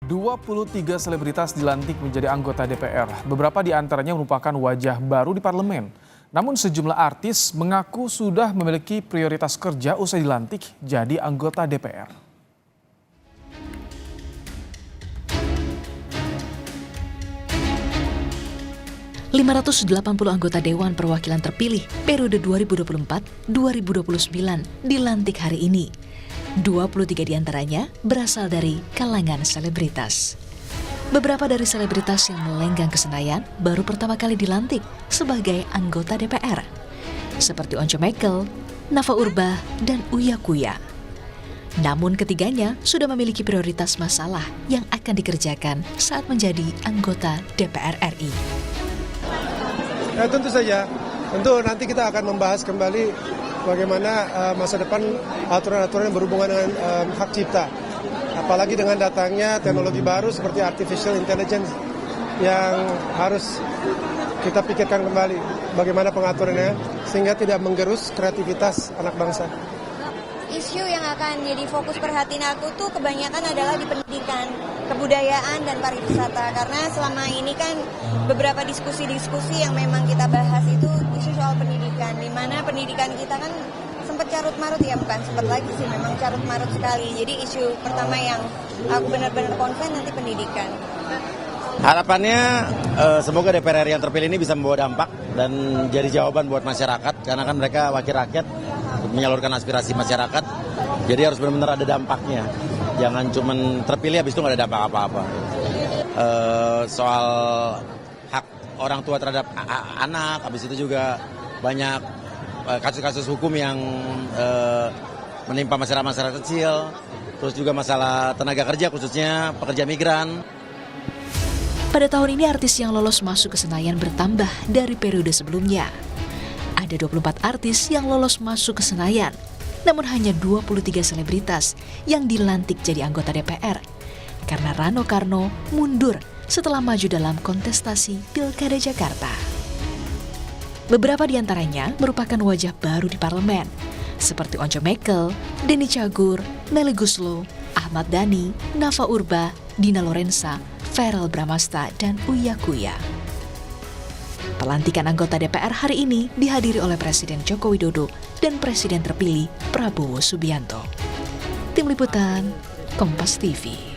23 selebritas dilantik menjadi anggota DPR. Beberapa di antaranya merupakan wajah baru di parlemen. Namun sejumlah artis mengaku sudah memiliki prioritas kerja usai dilantik jadi anggota DPR. ...580 anggota Dewan Perwakilan terpilih periode 2024-2029 dilantik hari ini. 23 diantaranya berasal dari kalangan selebritas. Beberapa dari selebritas yang melenggang ke Senayan baru pertama kali dilantik sebagai anggota DPR. Seperti Once Mekel, Nafa Urbach, dan Uya Kuya. Namun ketiganya sudah memiliki prioritas masalah yang akan dikerjakan saat menjadi anggota DPR RI. Ya, tentu saja, nanti kita akan membahas kembali bagaimana masa depan aturan-aturan yang berhubungan dengan hak cipta. Apalagi dengan datangnya teknologi baru seperti artificial intelligence yang harus kita pikirkan kembali bagaimana pengaturannya sehingga tidak menggerus kreativitas anak bangsa. Isu yang akan jadi fokus perhatian aku tuh kebanyakan adalah di pendidikan, kebudayaan, dan pariwisata. Karena selama ini kan beberapa diskusi-diskusi yang memang kita bahas itu isu soal pendidikan. Di mana pendidikan kita kan sempat carut-marut, ya bukan sempat lagi sih, memang carut-marut sekali. Jadi isu pertama yang aku benar-benar concern nanti pendidikan. Harapannya semoga DPR RI yang terpilih ini bisa membawa dampak dan jadi jawaban buat masyarakat. Karena kan mereka wakil rakyat, menyalurkan aspirasi masyarakat, jadi harus benar-benar ada dampaknya. Jangan cuma terpilih habis itu nggak ada dampak apa-apa. Soal hak orang tua terhadap anak, habis itu juga banyak kasus-kasus hukum yang menimpa masyarakat kecil, terus juga masalah tenaga kerja khususnya pekerja migran. Pada tahun ini artis yang lolos masuk ke Senayan bertambah dari periode sebelumnya. Ada 24 artis yang lolos masuk ke Senayan, namun hanya 23 selebritas yang dilantik jadi anggota DPR. Karena Rano Karno mundur setelah maju dalam kontestasi Pilkada Jakarta. Beberapa di antaranya merupakan wajah baru di parlemen, seperti Once Mekel, Denny Cagur, Melly Goeslaw, Ahmad Dhani, Nafa Urbach, Dina Lorenza, Verrel Bramasta, dan Uya Kuya. Pelantikan anggota DPR hari ini dihadiri oleh Presiden Joko Widodo dan Presiden terpilih Prabowo Subianto. Tim Liputan, Kompas TV.